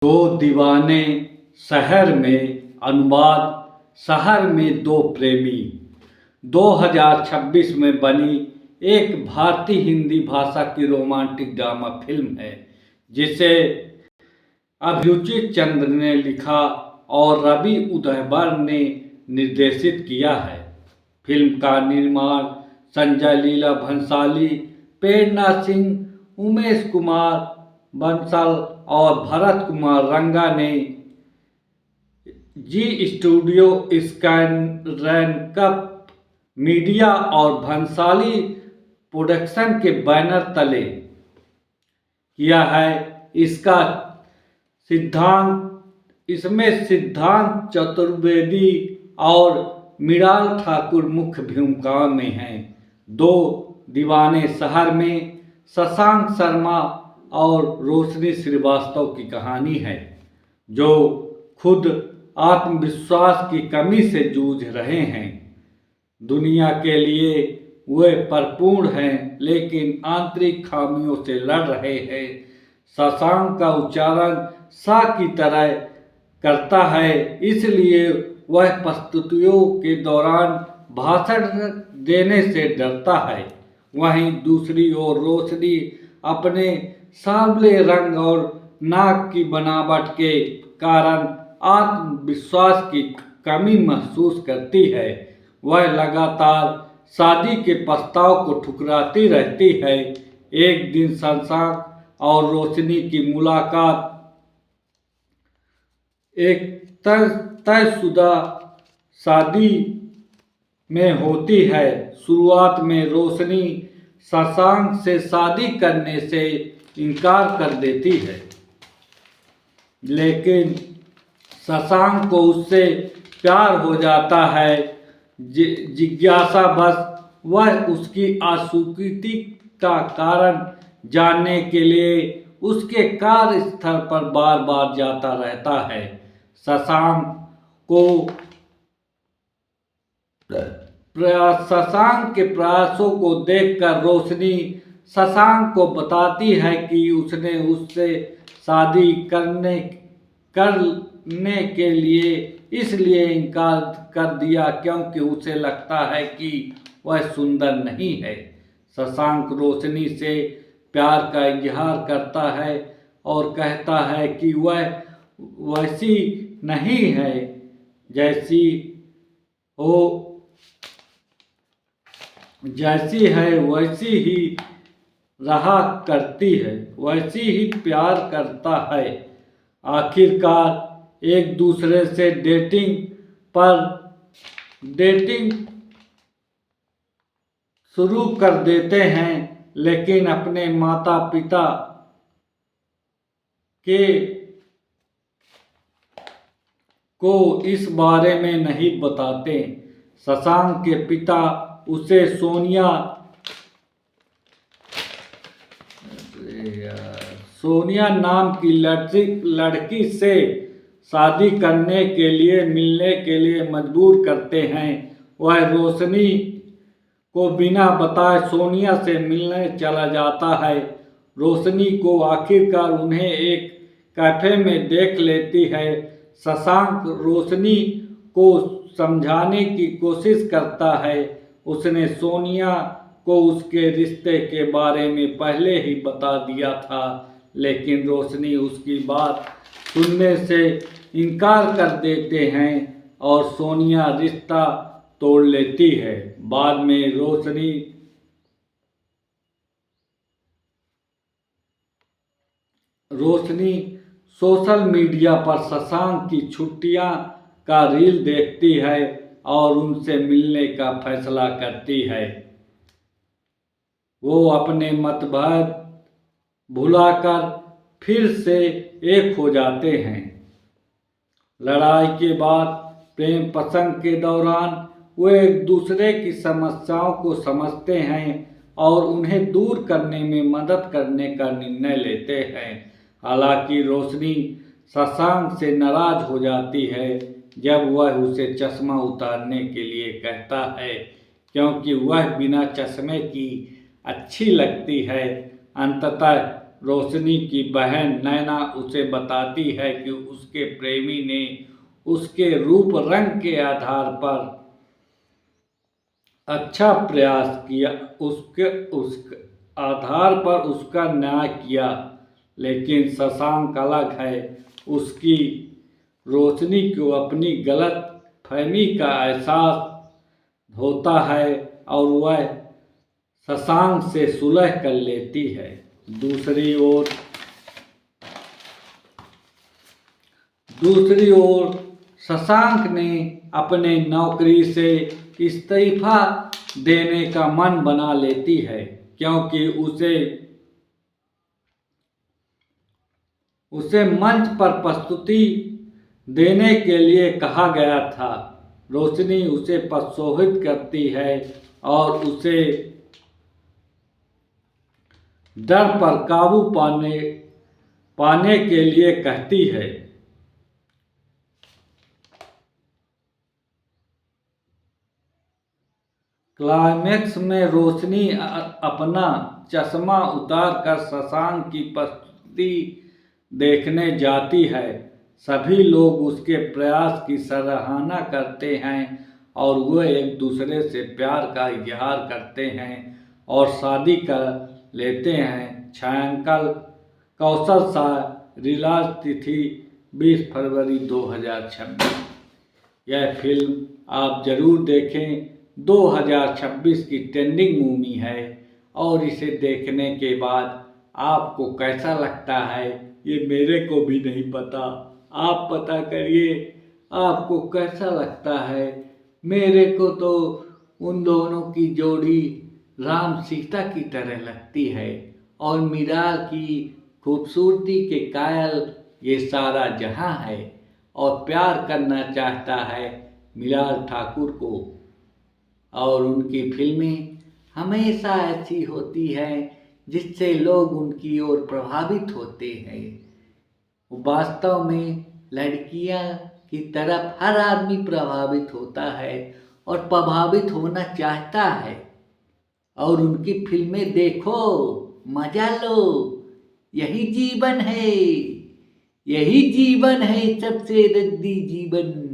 दो दीवाने शहर में अनुवाद शहर में दो प्रेमी 2026 में बनी एक भारतीय हिंदी भाषा की रोमांटिक ड्रामा फिल्म है जिसे अभिरुचि चंद्र ने लिखा और रवि उदयवर ने निर्देशित किया है। फिल्म का निर्माण संजय लीला भंसाली, प्रेरणा सिंह, उमेश कुमार बंसल और भरत कुमार रंगा ने जी स्टूडियो, स्काईरैंकअप मीडिया और भंसाली प्रोडक्शन के बैनर तले किया है। इसमें सिद्धांत चतुर्वेदी और मृणाल ठाकुर मुख्य भूमिकाओं में हैं। दो दीवाने शहर में शशांक शर्मा और रोशनी श्रीवास्तव की कहानी है, जो खुद आत्मविश्वास की कमी से जूझ रहे हैं। दुनिया के लिए वे परिपूर्ण हैं, लेकिन आंतरिक खामियों से लड़ रहे हैं। शशांक का उच्चारण सा की तरह करता है, इसलिए वह प्रस्तुतियों के दौरान भाषण देने से डरता है। वहीं दूसरी ओर रोशनी अपने सांवले रंग और नाक की बनावट के कारण आत्मविश्वास की कमी महसूस करती है। वह लगातार शादी के प्रस्ताव को ठुकराती रहती है। एक दिन शशांक और रोशनी की मुलाकात एक तयशुदा शादी में होती है। शुरुआत में रोशनी शशांक से शादी करने से इनकार कर देती है, लेकिन शशांक को उससे प्यार हो जाता है। जिज्ञासावश वह उसकी अस्वीकृति का कारण जानने के लिए उसके कार्यस्थल पर बार बार जाता रहता है। शशांक के प्रयासों को देखकर रोशनी शशांक को बताती है कि उसने उससे शादी करने के लिए इसलिए इनकार कर दिया क्योंकि उसे लगता है कि वह सुंदर नहीं है। शशांक रोशनी से प्यार का इजहार करता है और कहता है कि वह वैसी नहीं है जैसी है वैसी ही रहा करती है, वैसी ही प्यार करता है। आखिरकार एक दूसरे से डेटिंग शुरू कर देते हैं, लेकिन अपने माता पिता को इस बारे में नहीं बताते। शशांक के पिता उसे सोनिया नाम की लड़की से शादी करने के लिए मिलने के लिए मजबूर करते हैं। वह रोशनी को बिना बताए सोनिया से मिलने चला जाता है। रोशनी को आखिरकार उन्हें एक कैफे में देख लेती है। शशांक रोशनी को समझाने की कोशिश करता है। उसने सोनिया को उसके रिश्ते के बारे में पहले ही बता दिया था, लेकिन रोशनी उसकी बात सुनने से इनकार कर देते हैं और सोनिया रिश्ता तोड़ लेती है। बाद में रोशनी सोशल मीडिया पर शशांक की छुट्टियां का रील देखती है और उनसे मिलने का फैसला करती है। वो अपने मतभेद भुलाकर फिर से एक हो जाते हैं। लड़ाई के बाद प्रेम प्रसंग के दौरान वे एक दूसरे की समस्याओं को समझते हैं और उन्हें दूर करने में मदद करने का निर्णय लेते हैं। हालांकि रोशनी शशांक से नाराज हो जाती है जब वह उसे चश्मा उतारने के लिए कहता है, क्योंकि वह बिना चश्मे की अच्छी लगती है। अंततः रोशनी की बहन नैना उसे बताती है कि उसके प्रेमी ने उसके रूप रंग के आधार पर अच्छा प्रयास किया, उस आधार पर उसका न्याय किया, लेकिन शशांक अलग है। उसकी रोशनी को अपनी गलत फहमी का एहसास होता है और वह शशांक से सुलह कर लेती है। दूसरी ओर शशांक ने अपने नौकरी से इस्तीफा देने का मन बना लेती है, क्योंकि उसे मंच पर प्रस्तुति देने के लिए कहा गया था। रोशनी उसे प्रोत्साहित करती है और उसे डर पर काबू पाने के लिए कहती है। क्लाइमैक्स में रोशनी अपना चश्मा उतारकर शशांक की प्रस्तुति देखने जाती है। सभी लोग उसके प्रयास की सराहना करते हैं और वे एक दूसरे से प्यार का इजहार करते हैं और शादी कर लेते हैं। छायांकन कौशल शाह, रिलीज तिथि 20 फरवरी 2026। यह फिल्म आप जरूर देखें। 2026 की ट्रेंडिंग मूवी है और इसे देखने के बाद आपको कैसा लगता है ये मेरे को भी नहीं पता। आप पता करिए आपको कैसा लगता है। मेरे को तो उन दोनों की जोड़ी राम सीता की तरह लगती है और मीरा की खूबसूरती के कायल ये सारा जहां है और प्यार करना चाहता है मृणाल ठाकुर को। और उनकी फिल्में हमेशा ऐसी होती हैं जिससे लोग उनकी ओर प्रभावित होते हैं। वास्तव में लड़कियां की तरफ हर आदमी प्रभावित होता है और प्रभावित होना चाहता है। और उनकी फिल्में देखो, मजा लो। यही जीवन है, यही जीवन है सबसे रद्दी जीवन।